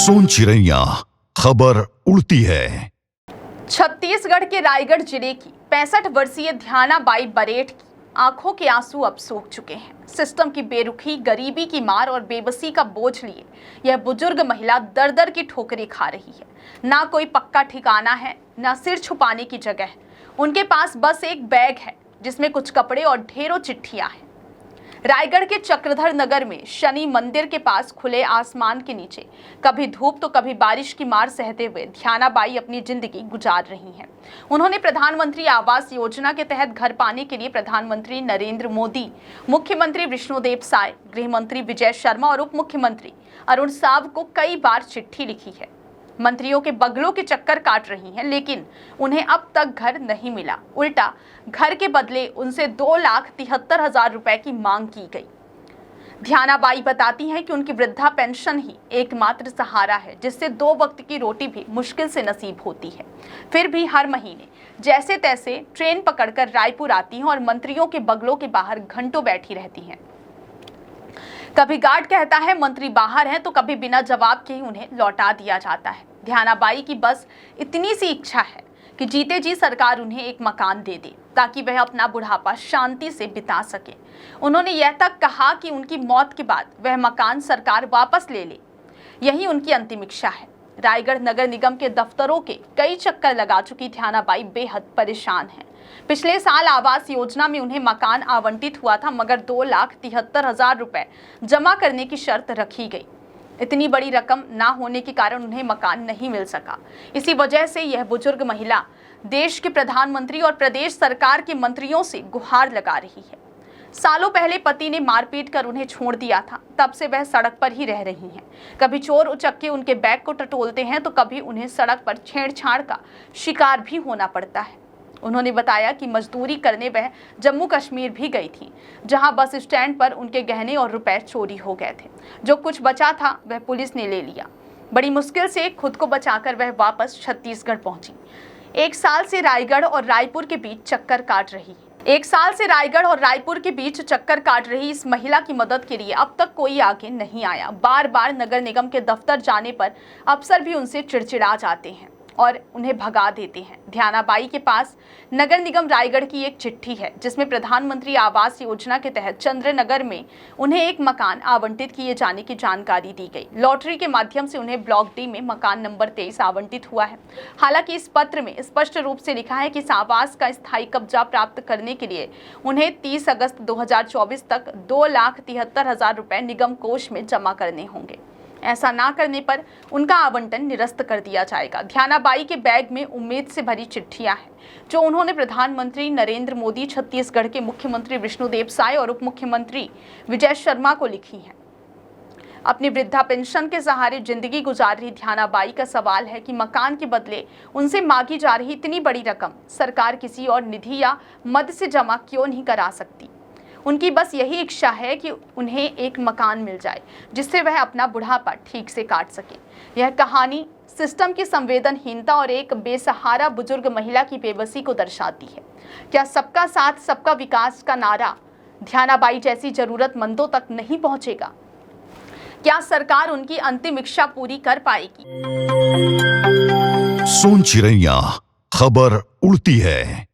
सोन चिड़ैया खबर उड़ती है। छत्तीसगढ़ के रायगढ़ जिले की 65 वर्षीय ध्यानाबाई बरेठ की आंखों के आंसू अब सूख चुके हैं। सिस्टम की बेरुखी, गरीबी की मार और बेबसी का बोझ लिए यह बुजुर्ग महिला दर दर की ठोकरें खा रही है। ना कोई पक्का ठिकाना है, ना सिर छुपाने की जगह है। उनके पास बस एक बैग है जिसमें कुछ कपड़े और ढेरों चिट्ठियां हैं। रायगढ़ के चक्रधर नगर में शनि मंदिर के पास खुले आसमान के नीचे कभी धूप तो कभी बारिश की मार सहते हुए ध्यानाबाई अपनी जिंदगी गुजार रही हैं। उन्होंने प्रधानमंत्री आवास योजना के तहत घर पाने के लिए प्रधानमंत्री नरेंद्र मोदी, मुख्यमंत्री विष्णुदेव साय, गृह मंत्री विजय शर्मा और उप मुख्यमंत्री अरुण साव को कई बार चिट्ठी लिखी है। मंत्रियों के बगलों के चक्कर काट रही हैं, लेकिन उन्हें अब तक घर नहीं मिला। उल्टा घर के बदले उनसे 2,73,000 रुपए की मांग की गई। ध्यानाबाई बताती हैं कि उनकी वृद्धा पेंशन ही एकमात्र सहारा है, जिससे 2 वक्त की रोटी भी मुश्किल से नसीब होती है। फिर भी हर महीने जैसे तैसे ट्रेन पकड़कर रायपुर आती हैं और मंत्रियों के बगलों के बाहर घंटों बैठी रहती हैं। कभी गार्ड कहता है मंत्री बाहर हैं, तो कभी बिना जवाब के ही उन्हें लौटा दिया जाता है। ध्यानाबाई की बस इतनी सी इच्छा है कि जीते जी सरकार उन्हें एक मकान दे दे ताकि वह अपना बुढ़ापा शांति से बिता सके। उन्होंने यह तक कहा कि उनकी मौत के बाद वह मकान सरकार वापस ले ले। यही उनकी अंतिम इच्छा है। रायगढ़ नगर निगम के दफ्तरों के कई चक्कर लगा चुकी ध्यानाबाई बेहद परेशान हैं। पिछले साल आवास योजना में उन्हें मकान आवंटित हुआ था, मगर 2,73,000 रुपए जमा करने की शर्त रखी गई। इतनी बड़ी रकम ना होने के कारण उन्हें मकान नहीं मिल सका। इसी वजह से यह बुजुर्ग महिला देश के प्रधानमंत्री और प्रदेश सरकार के मंत्रियों से गुहार लगा रही है। सालों पहले पति ने मारपीट कर उन्हें छोड़ दिया था, तब से वह सड़क पर ही रह रही हैं। कभी चोर उचक्के उनके बैग को टटोलते हैं, तो कभी उन्हें सड़क पर छेड़छाड़ का शिकार भी होना पड़ता है। उन्होंने बताया कि मजदूरी करने वह जम्मू कश्मीर भी गई थी, जहां बस स्टैंड पर उनके गहने और रुपए चोरी हो गए थे। जो कुछ बचा था वह पुलिस ने ले लिया। बड़ी मुश्किल से खुद को बचाकर वह वापस छत्तीसगढ़ पहुंची। 1 साल से रायगढ़ और रायपुर के बीच चक्कर काट रही इस महिला की मदद के लिए अब तक कोई आगे नहीं आया। बार बार नगर निगम के दफ्तर जाने पर अफसर भी उनसे चिड़चिड़ा जाते हैं और उन्हें भगा देते हैं। ध्यानाबाई के पास नगर निगम रायगढ़ की एक चिट्ठी है, जिसमें प्रधानमंत्री आवास योजना के तहत चंद्रनगर में उन्हें एक मकान आवंटित किए जाने की जानकारी दी गई। लॉटरी के माध्यम से उन्हें ब्लॉक डी में मकान नंबर 23 आवंटित हुआ है। हालांकि इस पत्र में स्पष्ट रूप से लिखा है कि इस आवास का स्थायी कब्जा प्राप्त करने के लिए उन्हें 30 अगस्त 2024 तक 2,73,000 रुपए निगम कोष में जमा करने होंगे। ऐसा ना करने पर उनका आवंटन निरस्त कर दिया जाएगा। ध्यानाबाई के बैग में उम्मीद से भरी चिट्ठियां हैं, जो उन्होंने प्रधानमंत्री नरेंद्र मोदी, छत्तीसगढ़ के मुख्यमंत्री विष्णुदेव साय और उप मुख्यमंत्री विजय शर्मा को लिखी हैं। अपनी वृद्धा पेंशन के सहारे जिंदगी गुजार रही ध्यानाबाई का सवाल है कि मकान के बदले उनसे मांगी जा रही इतनी बड़ी रकम सरकार किसी और निधि या मद से जमा क्यों नहीं करा सकती। उनकी बस यही इच्छा है कि उन्हें एक मकान मिल जाए, जिससे वह अपना बुढ़ापा ठीक से काट सके। यह कहानी सिस्टम की संवेदनहीनता और एक बेसहारा बुजुर्ग महिला की बेबसी को दर्शाती है। क्या सबका साथ सबका विकास का नारा ध्यानाबाई जैसी जरूरतमंदों तक नहीं पहुंचेगा? क्या सरकार उनकी अंतिम इच्छा पूरी कर पाएगी? सोन चिड़ैया खबर उड़ती है।